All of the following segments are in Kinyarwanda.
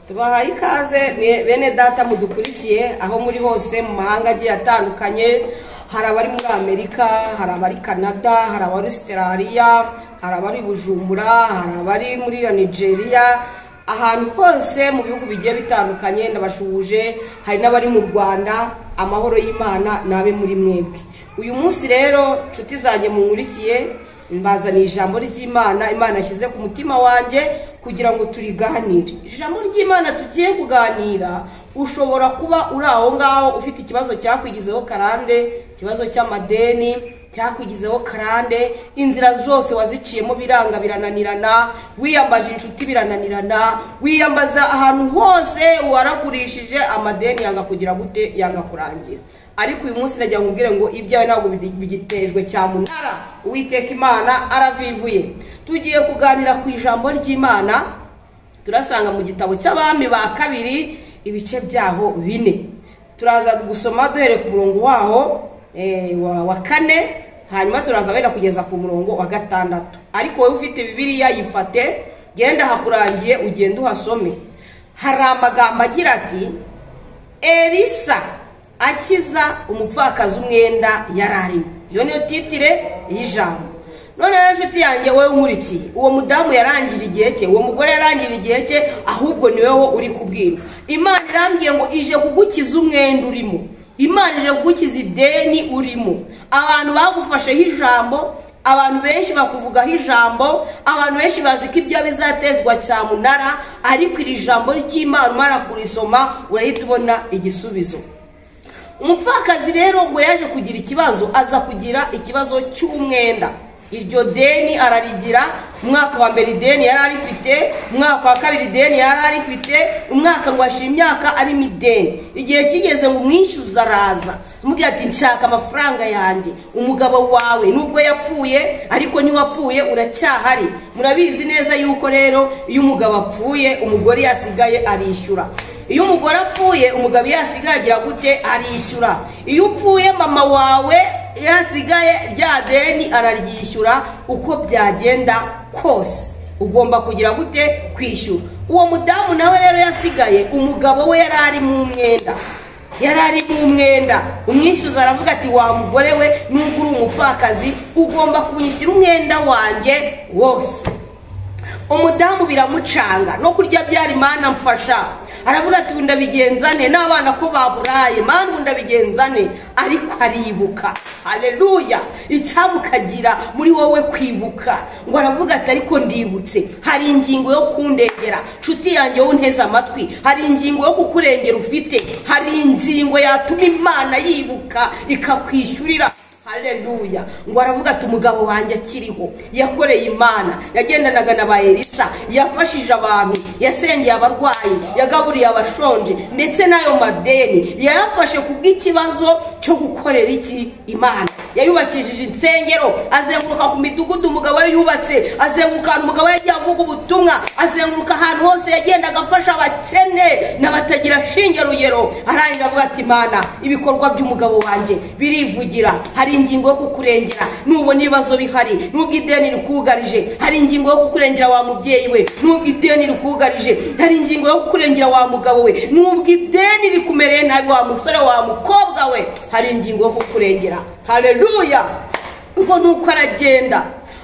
Tubahaye ikaze bene data mudukurikiye aho muri hose mu mahanga agiye atandukanye. Hari abari muri Amerika, hari abari Canada, hari abari Australia, hari abari Bujumbura, hari abari muri Nigeria, ahantu hose mu bihugu bigiye bitandukanye ndabashuhuje. Hari n'abari mu Rwanda. Amahoro y'Imana nabe muri mwebwe. Uyu munsi rero nshuti zanjye munkurikiye mbazaniye ijambo ry'Imana Imana yashyize ku mutima wanjye kugira ngo turiganire. Ijambo ry'Imana tugiye kuganira, ushobora kuba uri aho ngaho ufite ikibazo cyakwigizeho karande, ikibazo cy'amadeni cyakwigizeho karande, inzira zose waziciyemo biranga birananirana, wiyambaje inshuti birananirana, wiyambaza ahantu hose waragurishije amadeni yanga kugira gute, yanga kurangira. Ariko uyu munsi najya nkubwire ngo ibyawe ntabwo bigitejwe cyamunara, Uwiteka Imana aravivuye. Tugiye kuganira ku ijambo ry'Imana, turasanga mu gitabo cy'Abami ba kabiri ibice byaho 4. Turaza gusoma duhere ku murongo waho wa 4, hanyuma turaza wenda kugeza ku murongo wa 6. Ariko wowe ufite Bibiliya yifate, genda hakurangiye ugende uhasome. Hari amagambo agira ati Elisa akiza umupfakazi umwenda yararimo. Iyo niyo titire y'ijambo. None nshuti yanjye wowe nkurikiye, uwo mudamu yarangije igihe cye, uwo mugore yarangije igihe cye, ahubwo ni wowe uri kubwira. Imana irambwiye ngo ije kugukiza umwenda urimo, Imana ije kugukiza ideni urimo. Abantu bagufasheho ijambo, abantu benshi bakuvugaho ijambo, abantu benshi bazi ko ibyo bizatezwa cyamunara, ariko iri jambo ry'Imana mara kurisoma urahita ubona igisubizo. Umupfakazi rero ngo yaje kugira ikibazo, aza kugira ikibazo cy'umwenda. Iryo deni ararigira. Umwaka wa mbere ideni yari arifite, umwaka wa kabiri ideni yari arifite, umwaka ngo ashira imyaka ari mideni. Igihe kigeze ngo umwishyuza araza, amubwira ati nshaka amafaranga yanjye. Umugabo wawe nubwo yapfuye ariko ni wapfuye uracyahari. Murabizi neza yuko rero iyo umugabo apfuye umugore yasigaye arishyura. Iyo umugore apfuye umugabo yasigaye agira gute, arishyura. Iyo upfuye mama wawe yasigaye rya deni araryishyura. Uko byagenda kose ugomba kugira gute, kwishyura. Uwo mudamu nawe rero yasigaye umugabo we yarari mu mwenda, umwishyuza aravuga ati wa mugore we nubwo uri umupfakazi ugomba kunyishyura umwenda wanjye wose. Umudamu biramucanga, no kurya byari Mana mfasha. Aravuga ati ndabigenzane n'abana ko baburaye, Mana ndabigenzane. Ariko aribuka. Haleluya. Icyamukagira muri wowe kwibuka, ngo aravuga ati ariko ndibutse hari ingingo yo kundengera. Nshuti yanjye wonteza amatwi, hari ingingo yo kukurengera ufite, hari ingingo yatuma Imana yibuka ikakwishyurira. Haleluya. Ngo aravuga ati umugabo wanjye akiriho, yakoreye Imana, yagendanaga na ba Elisa, yafashije abantu, yasengeye abarwayi, yagaburiye abashonje, ndetse n'ayo madeni yayafashe kubw'ikibazo cyo gukorera iki Imana. Yayubakishije insengero, azenguruka ku midugudu umugabo we yubatse, azenguruka umugabo we yagiye avuga ubutumwa, azenguruka ahantu hose yagendaga afasha abakene n'abatagira shingerugero. Arangira avuga ati Imana ibikorwa by'umugabo wanjye birivugira. Hari ingingo yo kukurengera nubona ibibazo bihari, nubwo ideni rikugarije. Hari ingingo yo kukurengera wa mubyeyi we, nubwo ideni rikugarije. Hari ingingo yo kukurengera wa mugabo we, nubwo ideni rikumereye nabi wa musore wa mukobwa we. Hari ingingo yo kukurengera. Haleluya. Ngo nuko aragenda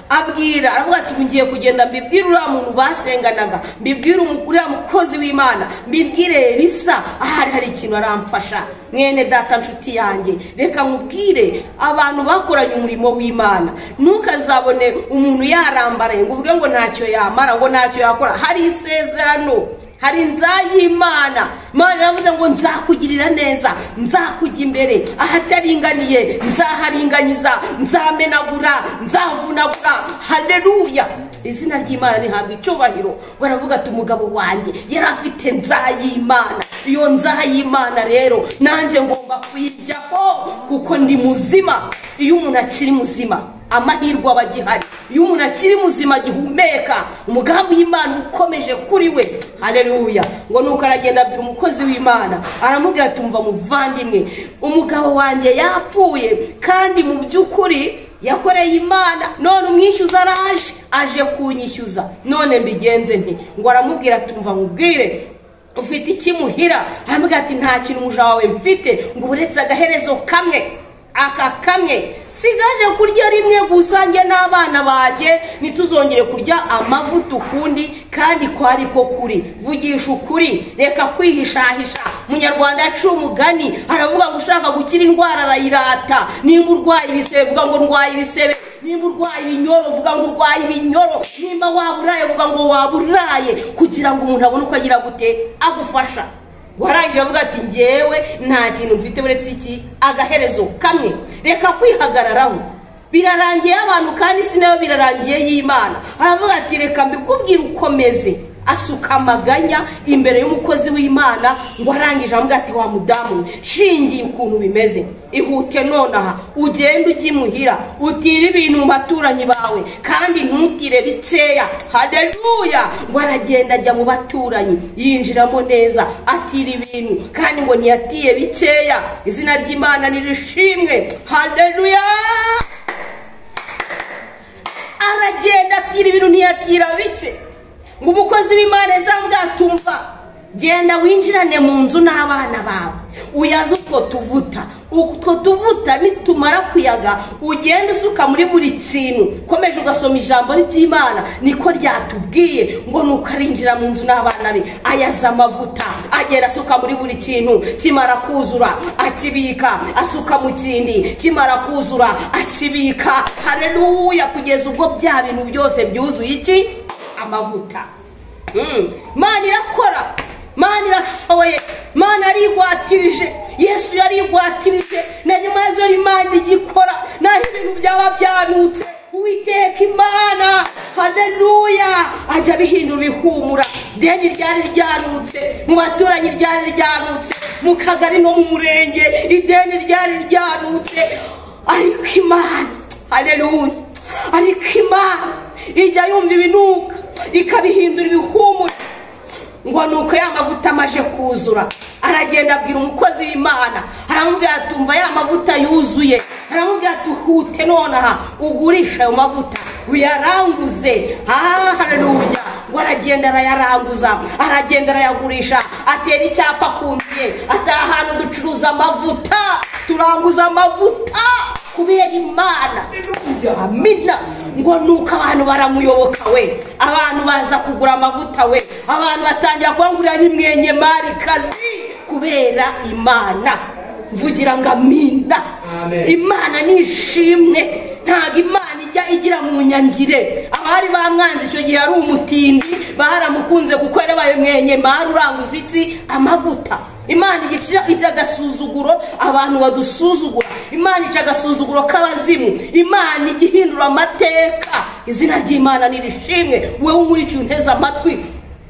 abwira, aravuga ati ngiye kugenda mbibwira uriya muntu basenganaga, mbibwira uriya mukozi w'Imana, mbibwire Elisa hari ikintu aramfasha. Mwene data nshuti yanjye, reka nkubwire abantu bakoranye umurimo w'Imana, ntukazabone umuntu yarambaraye ngo uvuge ngo ntacyo yamara, ngo ntacyo yakora. Hari isezerano, hari nzayimana. Imana yavuze ngo nzakugirira neza, nzakujya imbere, ahataringaniye nzaharinganyiza, nzamenagura, nzavunagura. Haleluya. Izina ry'Imana nihabwa icyubahiro. Baravuga ati umugabo wanjye yari afite nzayimana. Iyo nzayimana rero nanjye ngomba kuyijyaho kuko ndi muzima. Iyo umuntu akiri muzima amahirwe abagihari. Iyo umuntu akiri muzima gihumeka, umugambi w'Imana ukomeje kuri we. Haleluya. Ngo nuko aragenda abwira umukozi w'Imana, aramubwira ati umva muvandimwe, umugabo wanjye yapfuye kandi mu by'ukuri yakoreye Imana, none umwishyuza araje, aje kunyishyuza, none mbigenze nti. Ngo aramubwira ati umva nkubwire, ufite ikimuhira aramubwira ati nta kintu umuja wawe mfite ngo uretse agaherezo kamwe, aka kamwe sigaje kurya rimwe gusa njye n'abana banjye nituzongere kurya amavuta ukundi kandi kwari ko kuri. Vugisha ukuri, reka kwihishahisha. Munyarwanda yacu umugani aravuga ngo ushaka gukira indwara arayirata. Nimba urwaye ibisebe vuga ngo ndwaye ibisebe, nimba urwaye ibinyoro vuga ngo urwaye ibinyoro, nimba waburaye vuga ngo waburaye, kugira ngo umuntu abone uko agira gute agufasha. Warangije avuga ati njyewe nta kintu mfite uretse iki agaherezo kamwe, reka kwihagararaho. Birarangiye abantu kandi sinayo birarangiye y'Imana. Aravuga ati reka mbikubwire ukomeze. Asuka amaganya imbere y'umukozi w'Imana ngo arangije avuga ati wa mudamu shingiye ukuntu bimeze, ihute nonaha ugende ugimuhira utire ibintu mu baturanyi bawe kandi ntutire bikeya. Haleluya. Ngo aragenda ajya mu baturanyi yinjiramo neza atira ibintu kandi ngo ntiyatiye bikeya. Izina ry'Imana nirishimwe. Haleluya. Aragenda atira ibintu ntiyatira bike. Ngo umukozi w'Imana ezambwatumva genda winjirane mu nzu n'abana bawe uyaze utwo tuvuta nitumara kuyaga ugenda usuka muri buri kintu. Komeje ugasoma ijambo ry'Imana niko ryatubwiye ngo nuko arinjira mu nzu n'abana be ayaza amavuta agera asuka muri buri kintu, kimara kuzura akibika asuka mu kindi, kimara kuzura akibika. Haleluya. Kugeza ubwo bya bintu byose byuzuye iki amavuta. Mana irakora, Mana irashoboye, Mana arigwatirije. Yesu yarigwatirije na nyuma yazo Imana igikora naho ibintu byaba byanutse Uwiteka Imana. Haleluya. Ajya bihindura bihumura. Deni ryari ryanutse, mu baturanyi ryari ryanutse, mu kagari no mu murenge ideni ryari ryanutse, ariko Imana, haleluya, ariko Imana ijya yumva ibinuka ikabihindura ibihumura. Ngo nuko ya mavuta amaje kuzura aragenda abwira umukozi w'Imana, aramubwira ati umva ya mavuta yuzuye, aramubwira ati hute nonaha ugurisha ayo mavuta uyaranguze. Haleluya. Ngo aragenda arayaranguza, aragenda arayagurisha, atera icyapa kundiye ati ahantu ducuruza amavuta, turanguza amavuta kubera Imana. Amina. Ngo nuko abantu baramuyoboka we, abantu baza kugura amavuta we, abantu batangira kwangurira n'imwenye mari kazi kubera Imana. Mvugira ngo amina. Imana nishimwe. Ntago Imana ijya igira mu nyangire. Abari bamwanze icyo gihe ari umutindi baramukunze kuko yabaye mwenye mari uranguza iki amavuta. Imana igica idagasuzuguro abantu badusuzugura. Imana ica agasuzuguro k'abazimu. Imana igihindura amateka. Izina ry'Imana nirishimwe. Wewe umurikiye unteza amatwi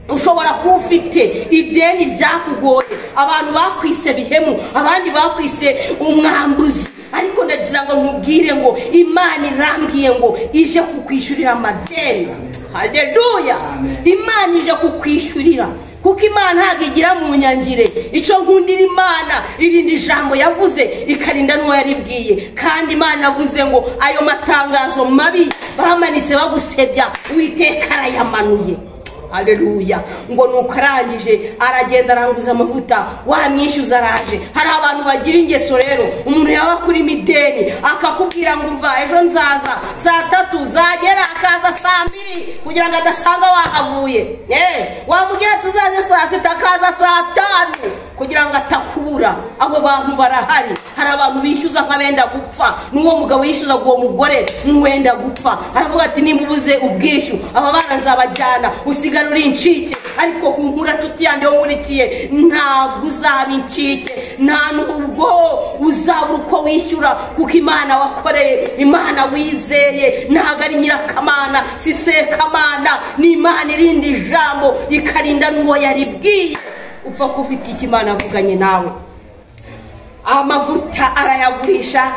ushobora kuba ufite ideni ryakugoye, abantu bakwise bihemu, abandi bakwise umwambuzi, ariko ndagira ngo nkubwire ngo Imana irambwiye ngo ije kukwishyurira amadeni. Haleluya. Imana ije kukwishyurira kuko Imana ntabwo igira mu nyangire. Icyo nkundira Imana irindi jambo yavuze ikarinda n'uwo yaribwiye. Kandi Imana yavuze ngo ayo matangazo mabi bamanitse bagusebya Uwiteka arayamanuye. Haleluya. Ngo nuko arangije aragenda aranguza amavuta, wamwishyuza araje. Hari abantu bagira ingeso rero, umuntu yaba kuri mideni akakubwira ngo umva ejo nzaza saa 3 zagera akaza saa 2 kugira ngo adasanga wahavuye. Wamubwira tuzaze saa 6 akaza saa 5 kugira ngo atakubura. Abo bantu barahari. Hari abantu bishyuza nk'abenda gupfa, n'uwo mugabo yishyuza ngo uwo mugore n'uwenda gupfa. Aravuga ati nimbubuze ubwishyu aba bana nzabajyana usigara uri incike. Ariko humura nshuti yanjye wumurikiye, ntabwo uzaba incike, nta nubwo uzabura uko wishyura kuko Imana wakoreye, Imana wizeye ntabwo ari nyirakamana, si sekamana, ni Imana irindi jambo ikarinda n'uwo yaribwiye. Upfa kufite iki Imana avuganye nawe. Amavuta arayagurisha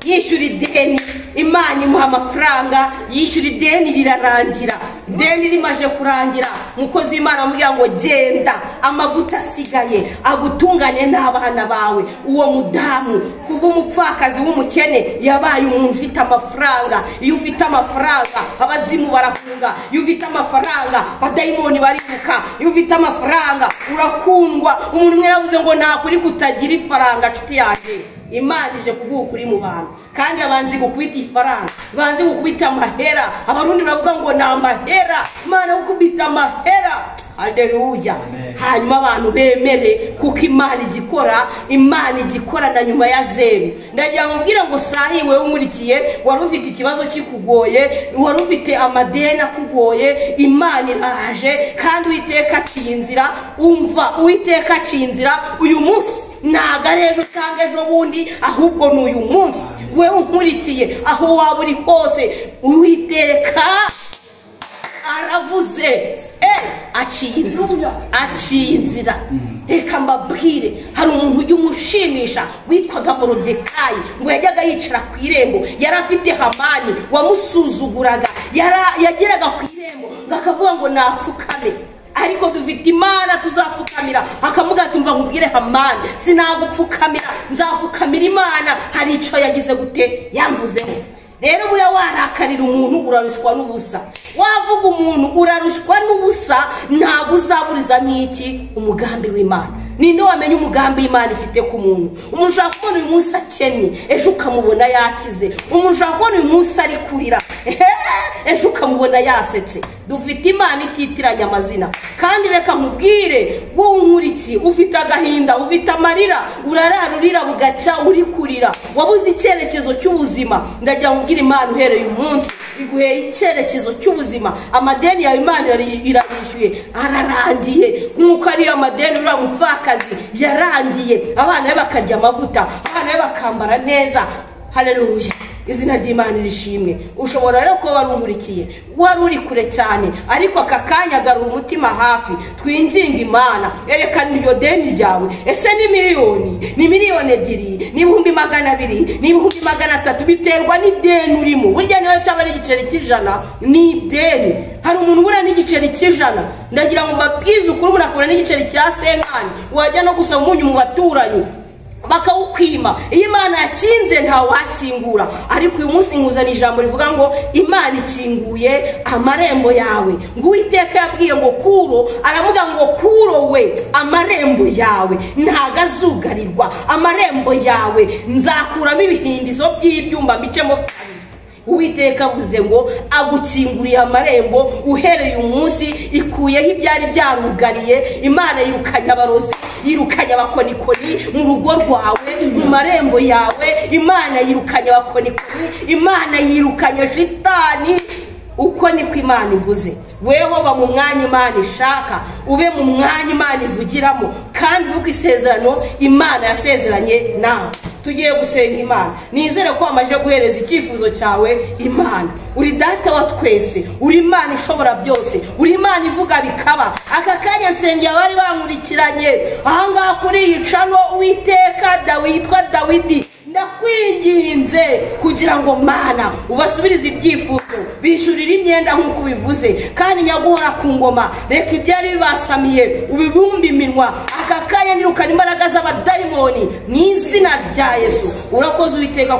yishyura ideni, Imana imuha amafaranga yishyura ideni rirarangira. Ideni rimaje kurangira, umukozi w'Imana amubwira ngo genda, amavuta asigaye agutungane n'abana bawe. Uwo mudamu kuba umupfakazi w'umukene yabaye umuntu ufite amafaranga. Iyo ufite amafaranga abazimu barahunga, iyo ufite amafaranga abadayimoni bariruka, iyo ufite amafaranga urakundwa. Umuntu umwe yavuze ngo nta kuri kutagira ifaranga nshuti yanjye. Imana ije kuguha ukuri mu bantu, kandi abanzi gukubita ifaranga, abanzi gukubita amahera. Abarundi baravuga ngo ni amahera, Imana gukubita amahera. Haleluya. Hanyuma abantu bemere kuko Imana igikora, Imana igikora na nyuma ya zeru. Ndagira nkubwire ngo sahi wewe umurikiye, wari ufite ikibazo kikugoye, wari ufite amadeni akugoye, Imana iraje kandi Uwiteka aciye inzira. Umva, Uwiteka aciye inzira uyu munsi, ntago ari ejo cyangwa ejo bundi, ahubwo ni uyu munsi. Wewe unkurikiye aho waba uri hose, Uwiteka aravuze, aciye inzira. Reka mbabwire, hari umuntu ujya umushimisha witwaga Morodekayi, ngo yajyaga yicara ku irembo, yari afite Hamani wamusuzuguraga, yageraga ku irembo ngo akavuga ngo napfukame. Ariko dufite Imana tuzapfukamira. Akamuga tumva nkubwire Hamani, sinagupfukamira, nzapfukamira Imana, hari icyo yagize gute yamvuzeho. Rero buriya warakarira umuntu urarushwa n'ubusa, wavuga umuntu urarushwa n'ubusa, ntabwo uzaburiza n'iki umugambi w'Imana. Ninde wamenye umugambi Imana ifite ku muntu? Umuntu ushaka kubona uyu munsi akennye, ejo ukamubona yakize. Umuntu ushaka kubona uyu munsi ari kurira, ejo ukamubona yasetse. Dufite Imana ititiranya amazina. Kandi reka nkubwire, wowe unkurikiye ufite agahinda, ufite amarira, urarara urira bugacya uri kurira, wabuze icyerekezo cy'ubuzima, ndagira nkubwire Imana uhereye umunsi iguheye icyerekezo cy'ubuzima. Amadeni yawe Imana irabishyuye, ararangiye. Nk'uko ari amadeni uriya mupfakazi yarangiye, abana be bakarya amavuta, abana be bakambara neza. Haleluya. Izina ry'Imana rishimwe. Ushobora rero ko wari unkurikiye, wari uri kure cyane, ariko aka kanya garura umutima hafi, twinginga Imana, erekana iryo deni ryawe. Ese ni miliyoni, ni miliyoni 2, ni 200,000, ni 300,000, biterwa n'ideni urimo. Burya niyo cyaba ari igiceri cy'ijana ni ideni. Hari umuntu ubura n'igiceri cy'ijana, ndagira ngo mbabwize ukuri, umuntu akubura n'igiceri cya 50, wajya no gusaba umunyu mu baturanyi bakawukwima. Iyo Imana yakinze nta wakingura. Ariko uyu munsi nkuzana ijambo rivuga ngo Imana ikinguye amarembo yawe. Ngo Uwiteka yabwiye ngo Kuro, aravuga ngo Kuro we, amarembo yawe ntago azugarirwa, amarembo yawe nzakuramo ibihindizo by'ibyumba mbicemo kabiri. Uwiteka avuze ngo agukinguriye amarembo uhereye umunsi, ikuyeho ibyari byarugariye. Imana yirukanye abarozi, yirukanye abakonikoni mu rugo rwawe, mu marembo yawe. Imana yirukanye abakonikoni, Imana yirukanye shitani. Uko niko Imana ivuze. Wewe ba mu mwanya Imana ishaka, ube mu mwanya Imana ivugiramo, kandi uko isezerano Imana yasezeranye nawe. Tugiye gusenga Imana. Nizere ko amaje guhereza icyifuzo cyawe Imana. Uri data wa twese, uri Imana ishobora byose, uri Imana ivuga bikaba. Aka kanya nsengeye abari bankurikiranye ahangaha kuri iyi channel, Uwiteka witwa Dawidi, ndakwinginze kugira ngo Mana ubasubirize ibyifuzo, bishurira imyenda nk'uko bivuze, kandi nyaguhora ku ngoma. Reka ibyari bibasamiye ubibumba iminwa. Aka kanya nirukana imbaraga z'abadayimoni mu izina rya Yesu. Urakoze Uwiteka.